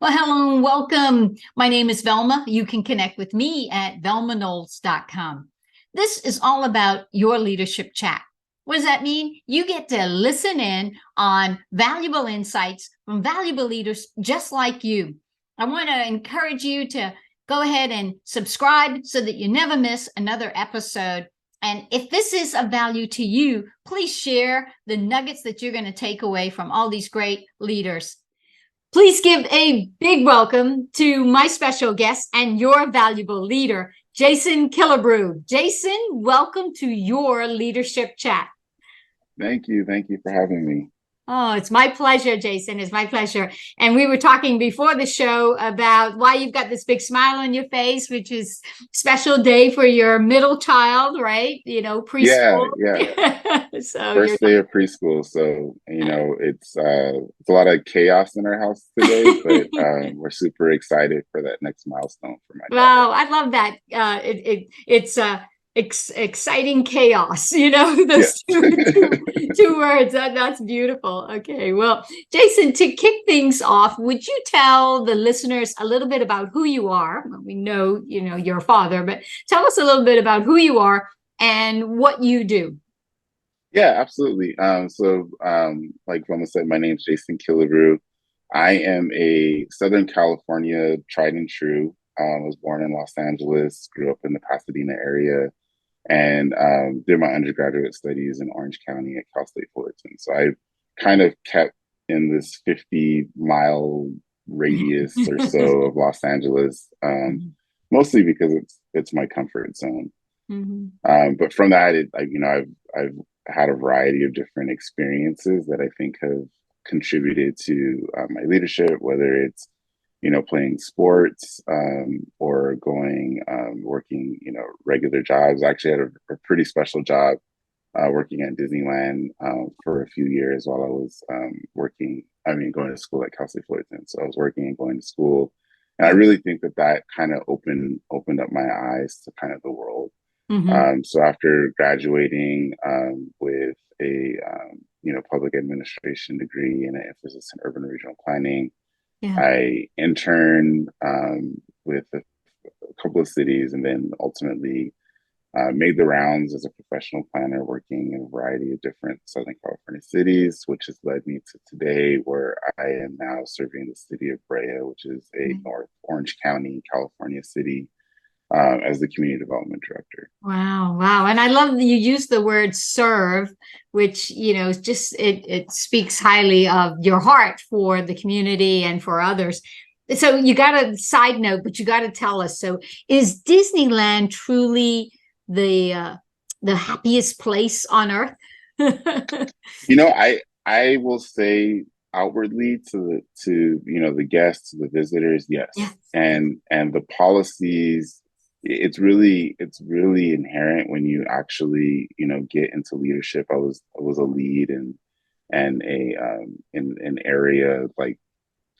Well, hello and welcome. My name is Velma. You can connect with me at velmanolds.com. This is all about your leadership chat. What does that mean? You get to listen in on valuable insights from valuable leaders just like you. I want to encourage you to go ahead and subscribe so that you never miss another episode. And if this is of value to you, please share the nuggets that you're going to take away from all these great leaders. Please give a big welcome to my special guest and your valuable leader, Jason Killebrew. Jason, welcome to your leadership chat. Thank you. Thank you for having me. Oh, it's my pleasure, Jason. It's my pleasure. And we were talking before the show about why you've got this big smile on your face, which is special day for your middle child, right? Preschool. Yeah. So First day of preschool. So, it's a lot of chaos in our house today, but we're super excited for that next milestone for my daughter. Wow, I love that. It's exciting chaos, those Yeah. two words. That's beautiful. Okay, well, Jason, to kick things off, would you tell the listeners a little bit about who you are? Well, we know, you're a father, but tell us a little bit about who you are and what you do. Yeah, absolutely. Like Roma said, my name's Jason Killebrew. I am a Southern California tried and true. I was born in Los Angeles, grew up in the Pasadena area, and did my undergraduate studies in Orange County at Cal State Fullerton. So I kind of kept in this 50-mile radius or so of Los Angeles, mostly because it's my comfort zone. But from that, I've had a variety of different experiences that I think have contributed to my leadership, whether it's playing sports or going working regular jobs. I actually had a pretty special job working at Disneyland for a few years while I was going to school at Cal State Fullerton. So I was working and going to school, and I really think that kind of opened up my eyes to kind of the world. So after graduating with a public administration degree and an emphasis in urban regional planning, I interned with a couple of cities, and then ultimately made the rounds as a professional planner, working in a variety of different Southern California cities, which has led me to today, where I am now serving the city of Brea, which is a North Orange County, California city, as the community development director. Wow. And I love that you use the word serve, which, it speaks highly of your heart for the community and for others. So you got a side note, but you got to tell us. So is Disneyland truly the happiest place on earth? I will say outwardly to the guests, the visitors, yes. And the policies, it's really inherent when you actually get into leadership. I was a lead and an area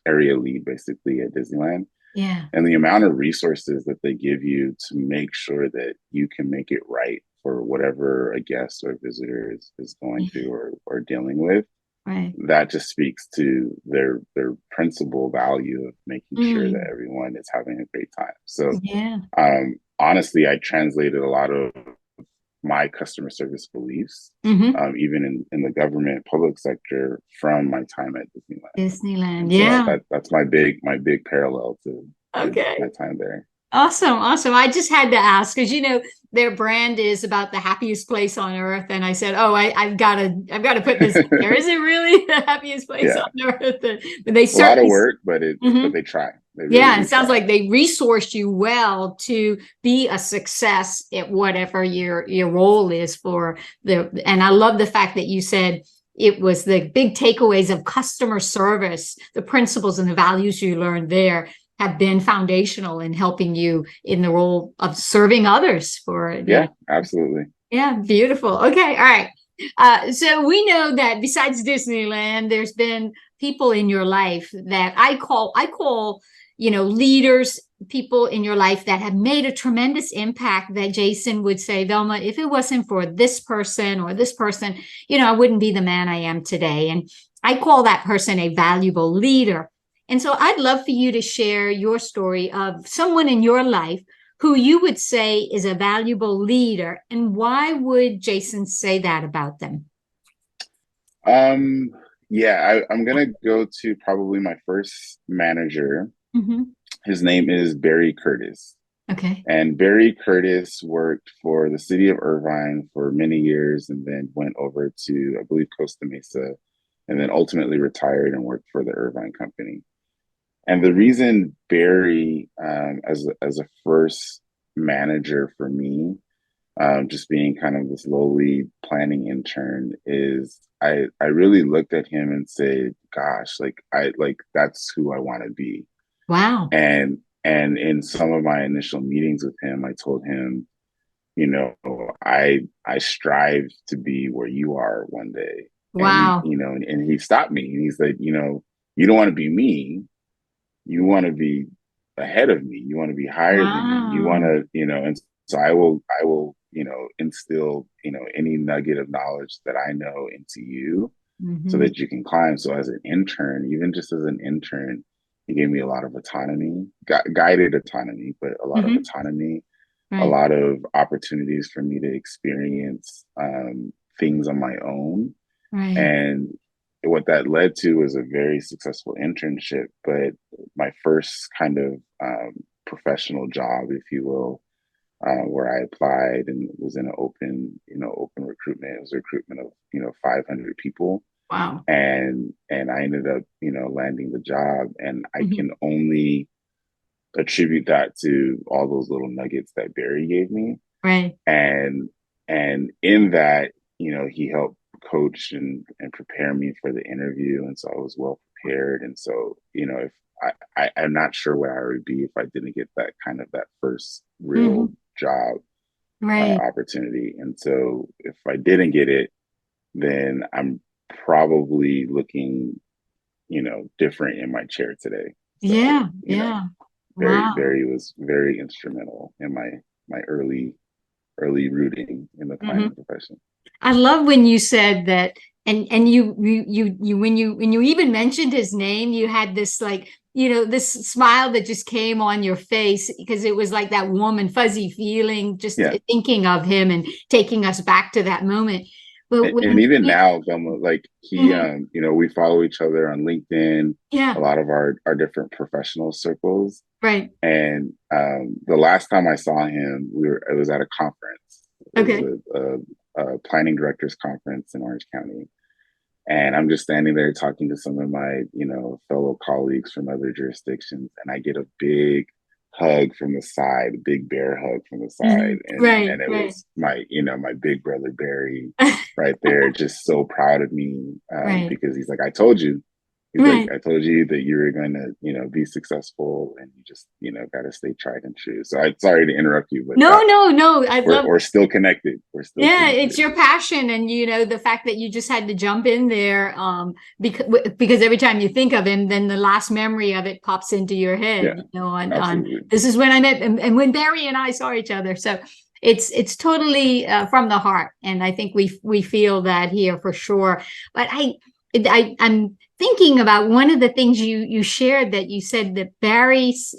lead basically at Disneyland. And the amount of resources that they give you to make sure that you can make it right for whatever a guest or visitor is going through or dealing with. Right. That just speaks to their principal value of making sure that everyone is having a great time. So honestly, I translated a lot of my customer service beliefs, even in the government public sector, from my time at Disneyland. So that's my big parallel to my time there. Awesome. I just had to ask because their brand is about the happiest place on earth, and I said, "Oh, I've got to put this in there. Is it really the happiest place on earth?" But they certainly, a lot of work, but they try. They really it sounds like they resourced you well to be a success at whatever your role is for the. And I love the fact that you said it was the big takeaways of customer service, the principles and the values you learned there have been foundational in helping you in the role of serving others for. Absolutely. Yeah. Beautiful. Okay. All right. So we know that besides Disneyland, there's been people in your life that I call, leaders, people in your life that have made a tremendous impact that Jason would say, Velma, if it wasn't for this person or this person, I wouldn't be the man I am today. And I call that person a valuable leader. And so I'd love for you to share your story of someone in your life who you would say is a valuable leader. And why would Jason say that about them? Um, yeah, I'm gonna go to probably my first manager. Hmm. His name is Barry Curtis. Okay. And Barry Curtis worked for the city of Irvine for many years and then went over to, I believe, Costa Mesa, and then ultimately retired and worked for the Irvine company. And the reason Barry, as a first manager for me, just being kind of this lowly planning intern, is I really looked at him and said, "Gosh, like that's who I want to be." Wow. And in some of my initial meetings with him, I told him, you know, I strive to be where you are one day. And Wow. and he stopped me and he's like, you don't want to be me, you want to be ahead of me, you want to be higher than me, you want Wow. to, and so I will instill any nugget of knowledge that I know into you so Hmm. that you can climb. So as an intern, even just as an intern, he gave me a lot of autonomy, guided autonomy, but a lot of Hmm. autonomy, a Right. lot of opportunities for me to experience things on my own. Right. And what that led to was a very successful internship, but my first kind of professional job, if you will, where I applied and was in an open recruitment. It was a recruitment of 500 people, Wow. and I ended up landing the job, and I Hmm. can only attribute that to all those little nuggets that Barry gave me, Right. and in that he helped coach and prepare me for the interview, and so I was well prepared, and so if I'm not sure where I would be if I didn't get that first real Hmm. job Right. opportunity. And so if I didn't get it, then I'm probably looking, different in my chair today. So, Yeah. Yeah. Wow. Barry was very instrumental in my early rooting in the Hmm. planning profession. I love when you said that, and you when you even mentioned his name, you had this like this smile that just came on your face because it was like that warm and fuzzy feeling just Yeah. thinking of him and taking us back to that moment. But And when even now, Velma, like he, Mhm. we follow each other on LinkedIn, a Yeah, lot of our different professional circles. right. And the last time I saw him, it was at a conference. It was Okay. a planning directors conference in Orange County. And I'm just standing there talking to some of my, fellow colleagues from other jurisdictions, and I get a big hug from the side, a big bear hug from the side, Mhm. and Right, it right. was my big brother Barry, right there, just so proud of me, Right, because he's like, I told you, he's like, right. I told you that you were going to, be successful, and you just, got to stay tried and true. So I'm sorry to interrupt you, but No, that no, no. I we're love we're still connected. We're still Yeah, it's connected. your passion, and the fact that you just had to jump in there, because every time you think of him, then the last memory of it pops into your head. Yeah, On absolutely. this is when I met, and when Barry and I saw each other. So it's totally from the heart, and I think we feel that here for sure. But I'm thinking about one of the things you shared, that you said that Barry's,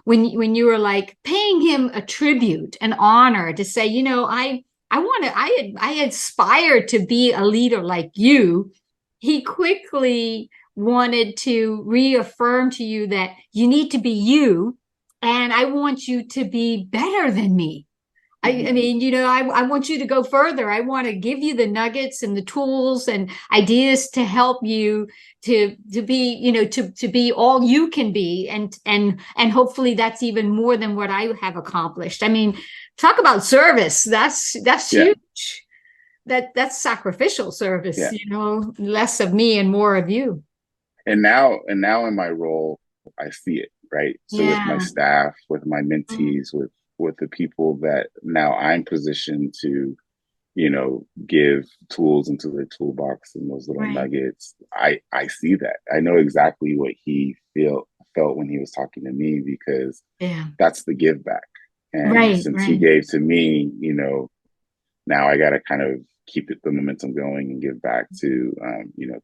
when you were like paying him a tribute, an honor to say, I want to, I aspire to be a leader like you. He quickly wanted to reaffirm to you that you need to be you, and I want you to be better than me. I Mm-hmm. mean, I want you to go further. I want to give you the nuggets and the tools and ideas to help you to be, to be all you can be, and hopefully that's even more than what I have accomplished. I mean, talk about service. That's Yeah, huge. That's sacrificial service, yeah. less of me and more of you. And now in my role, I see it, right? So with my Yeah. staff, with my Mhm. mentees, with the people that now I'm positioned to, give tools into their toolbox and those little Right. nuggets. I see that. I know exactly what he felt when he was talking to me, because Yeah. that's the give back. And Right. since he Right. gave to me, now I got to kind of keep the momentum going and give back to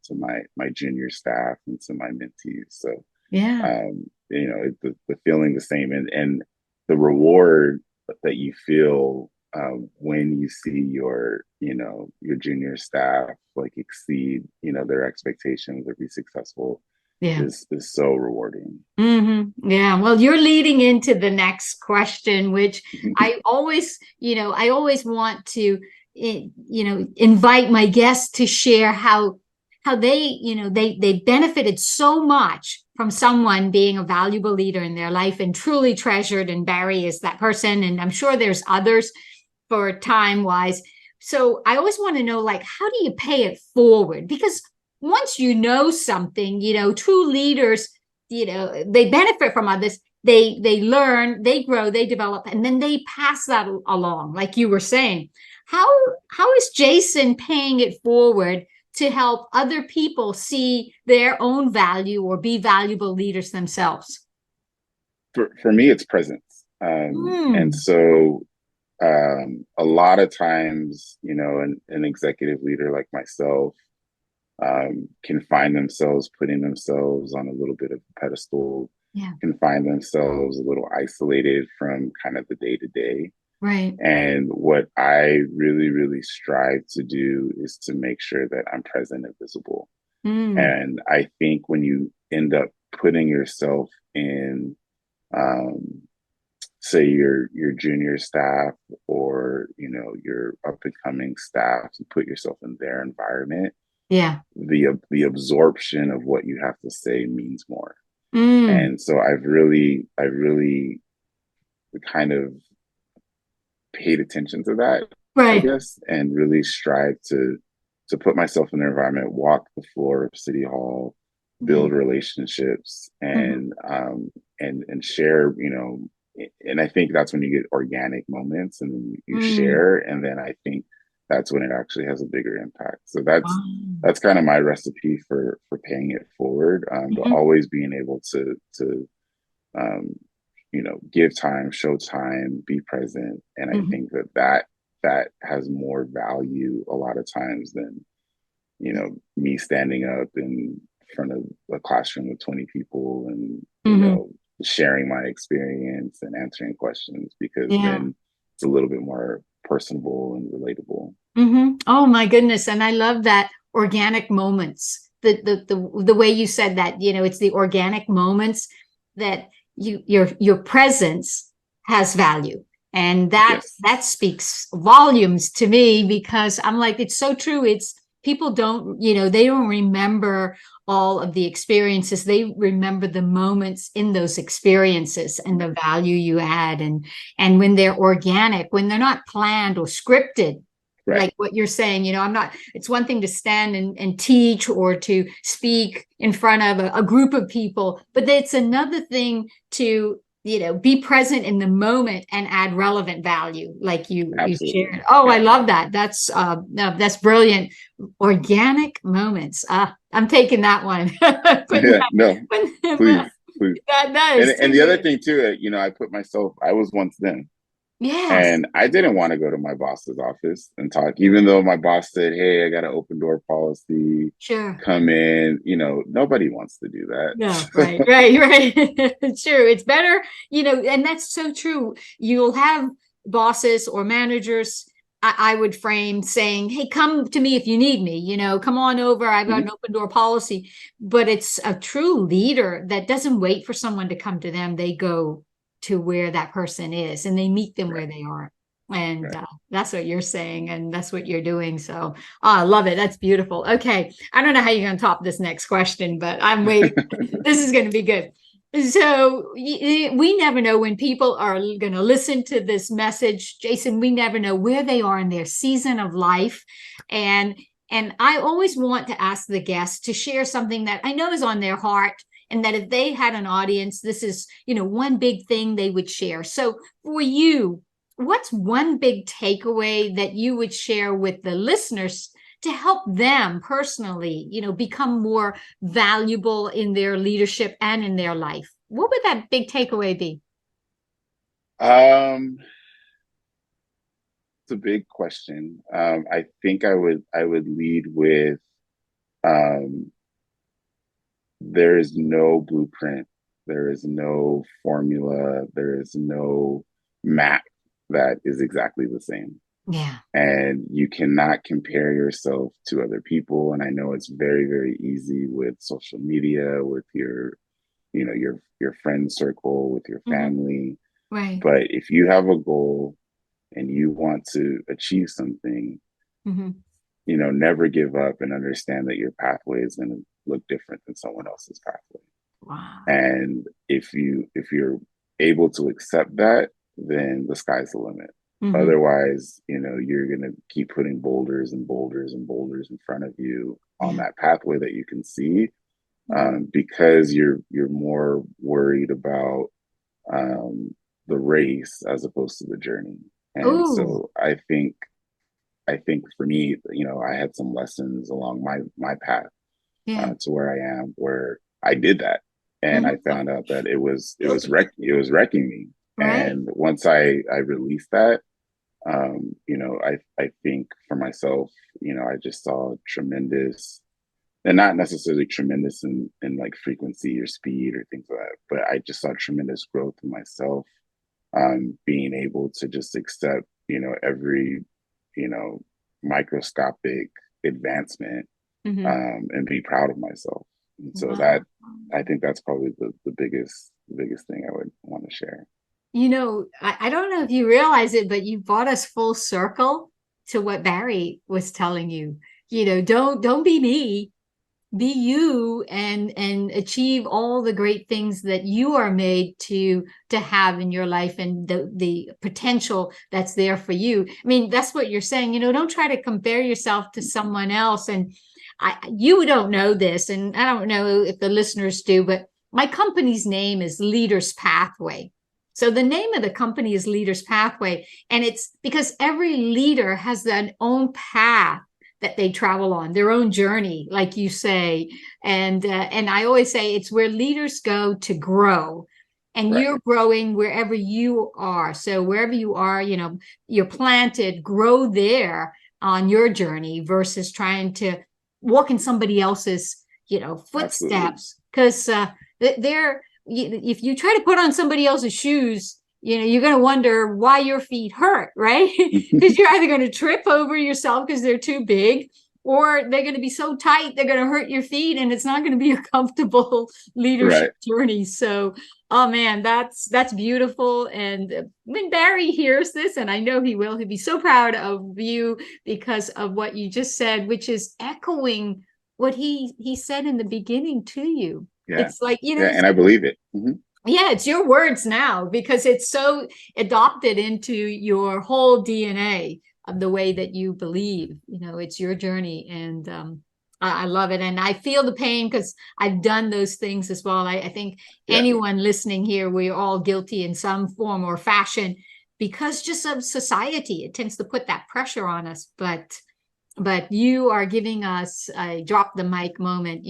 to my junior staff and to my mentees. So Yeah. The feeling the same, and the reward that you feel when you see your junior staff like exceed their expectations or be successful Yeah. is so rewarding. Yeah. Well, you're leading into the next question, which I always want to, invite my guests to share how they benefited so much from someone being a valuable leader in their life and truly treasured. And Barry is that person. And I'm sure there's others for time wise. So I always want to know, like, how do you pay it forward? Because once you know something, true leaders, they benefit from others. They learn, they grow, they develop, and then they pass that along, like you were saying. How how is Jason paying it forward to help other people see their own value or be valuable leaders themselves? For me, it's presence. And Mm, so a lot of times, an executive leader like myself can find themselves putting themselves on a little bit of a pedestal, yeah, can find themselves a little isolated from kind of the day to day. right. And what I really, really strive to do is to make sure that I'm present and visible. Mm, And I think when you end up putting yourself in, um, say your junior staff or your up and coming staff, you put yourself in their environment, yeah. the absorption of what you have to say means more. Mm, And so I really kind of paid attention to that, I right. guess, and really strive to put myself in the environment, walk the floor of City Hall, Yeah. build relationships, Mhm. and share. And I think that's when you get organic moments, and you Mm, share, and then I think that's when it actually has a bigger impact. So wow. that's kind of my recipe for paying it forward, but Mhm, always being able to um, give time, show time, be present. And I mhm. think that has more value a lot of times than, me standing up in front of a classroom with 20 people and, Mhm. sharing my experience and answering questions, because Yeah. then it's a little bit more personable and relatable. Oh my goodness. And I love that organic moments. The way you said that, it's the organic moments that your presence has value. And that Yes. speaks volumes to me because I'm like, it's so true. It's people don't, they don't remember all of the experiences. They remember the moments in those experiences and the value you add. And when they're organic, when they're not planned or scripted, Right. like what you're saying, I'm not, it's one thing to stand and teach or to speak in front of a group of people, but it's another thing to, be present in the moment and add relevant value, like you Absolutely. shared. Oh, I Yeah. love that. No, that's brilliant. Organic moments. I'm taking that one. Putting Yeah. No, that, please, please. that And is and too the other good. thing too, I was once them. Yes. And I didn't want to go to my boss's office and talk, even though my boss said, "Hey, I got an open door policy. Sure. Come in." Nobody wants to do No, that. right, right, right. True. It's better, and that's so true. You'll have bosses or managers, I would frame saying, hey, come to me if you need me, come on over. I've got Mhm. an open door policy. But it's a true leader that doesn't wait for someone to come to them. They go to where that person is and they meet them where Right, they are. And right. that's what you're saying, and that's what you're doing. So I love it. That's beautiful. Okay. I don't know how you're going to top this next question, but I'm waiting. This is going to be good. So we never know when people are going to listen to this message, Jason. We never know where they are in their season of life, and I always want to ask the guests to share something that I know is on their heart, and that if they had an audience, this is one big thing they would share. So for you, what's one big takeaway that you would share with the listeners to help them personally, become more valuable in their leadership and in their life? What would that big takeaway be? Um, it's a big question. I think I would lead with um there is no blueprint, there is no formula, there is no map that is exactly the same. Yeah. And you cannot compare yourself to other people. And I know it's very, very easy with social media, with your friend circle, with your Hmm. family. Right. But if you have a goal and you want to achieve something, Hmm. never give up and understand that your pathway is going to look different than someone else's pathway. Wow. And if you're able to accept that, then the sky's the limit. Hmm. Otherwise, you're going to keep putting boulders and boulders and boulders in front of you on Yeah. that pathway that you can see, Hmm. because you're more worried about um, the race as opposed to the journey. And Oh, so I think for me, I had some lessons along my path yeah. to where I am, where I did that, and I Hmm. found out that it was wrecking me. Right. And once I released that, I think for myself, I just saw tremendous, and not necessarily tremendous in like frequency or speed or things like that, but I just saw tremendous growth in myself, being able to just accept, every, you know, microscopic advancement, Hmm. and be proud of myself. And so Wow. that, I think that's probably the biggest thing I would want to share. I don't know if you realize it, but you brought us full circle to what Barry was telling you. Don't be me, be you, and achieve all the great things that you are made to have in your life, and the potential that's there for you. I mean, that's what you're saying. Don't try to compare yourself to someone else. And you don't know this, and I don't know if the listeners do, but my company's name is Leaders Pathway. So the name of the company is Leaders Pathway, and it's because every leader has their own path that they travel on, their own journey, like you say. And I always say it's where leaders go to grow, and Right. you're growing wherever you are. So wherever you are, you're planted, grow there on your journey versus trying to walk in somebody else's, Absolutely. footsteps. Because they're if you try to put on somebody else's shoes, you're going to wonder why your feet hurt, right? Because you're either going to trip over yourself because they're too big, or they're going to be so tight they're going to hurt your feet, and it's not going to be a comfortable leadership Right. journey. So, oh man, that's beautiful. And when Barry hears this, and I know he will, he'll be so proud of you because of what you just said, which is echoing what he said in the beginning to you. Yeah. It's like, Yeah. And I believe it. Hmm. yeah, it's your words now because it's so adopted into your whole DNA of the way that you believe. It's your journey, and I love it. And I feel the pain because I've done those things as well. I think Yeah. anyone listening here, we're all guilty in some form or fashion because just of society. It tends to put that pressure on us. But you are giving us a drop the mic moment.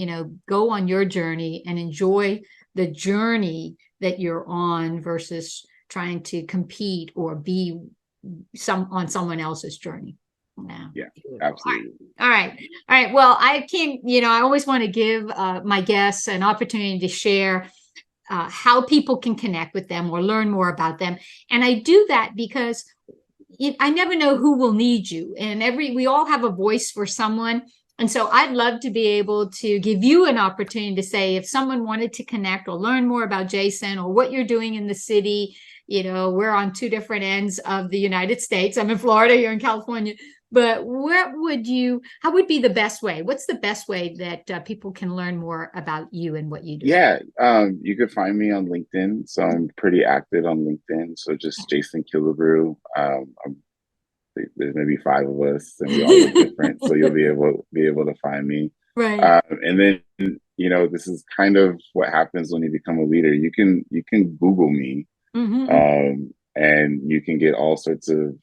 Go on your journey and enjoy the journey that you're on versus trying to compete or be on someone else's journey. Yeah, Yeah. beautiful. Absolutely. All right. All right. Well, I can't, I always want to give my guests an opportunity to share how people can connect with them or learn more about them. And I do that because I never know who will need you. And we all have a voice for someone. And so I'd love to be able to give you an opportunity to say, if someone wanted to connect or learn more about Jason or what you're doing in the city, we're on two different ends of the United States. I'm in Florida, you're in California. But how would be the best way? What's the best way that people can learn more about you and what you do? Yeah. You could find me on LinkedIn. So I'm pretty active on LinkedIn. So just Jason Killebrew. There's maybe five of us, and we all look different. So you'll be able to find me. Right. And then this is kind of what happens when you become a leader. You can Google me, Mm-hmm. and you can get all sorts of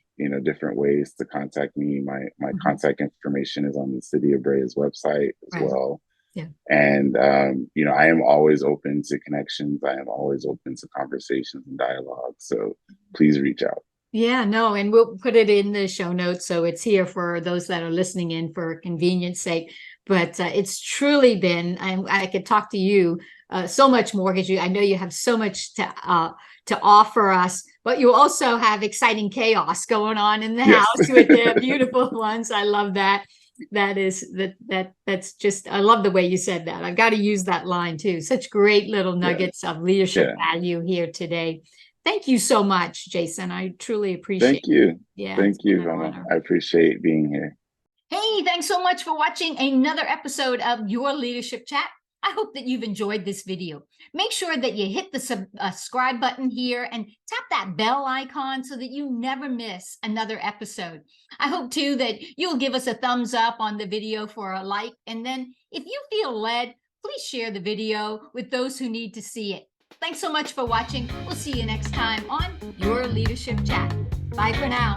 different ways to contact me. My Mm-hmm. contact information is on the City of Brea's website as Right. well. Yeah. And I am always open to connections. I am always open to conversations and dialogue. So please reach out. Yeah, no, and we'll put it in the show notes so it's here for those that are listening in for convenience sake. But it's truly been, I could talk to you so much more because I know you have so much to offer us, but you also have exciting chaos going on in the Yes. house with the beautiful ones. I love that. That's just, I love the way you said that. I've got to use that line too. Such great little Yeah. nuggets of leadership Yeah. value here today. Thank you so much, Jason. I truly appreciate Thank you. it. Yeah, it's Thank been you, an Velma. honor. I appreciate being here. Hey, thanks so much for watching another episode of Your Leadership Chat. I hope that you've enjoyed this video. Make sure that you hit the subscribe button here and tap that bell icon so that you never miss another episode. I hope too that you'll give us a thumbs up on the video for a like. And then if you feel led, please share the video with those who need to see it. Thanks so much for watching. We'll see you next time on Your Leadership Chat. Bye for now.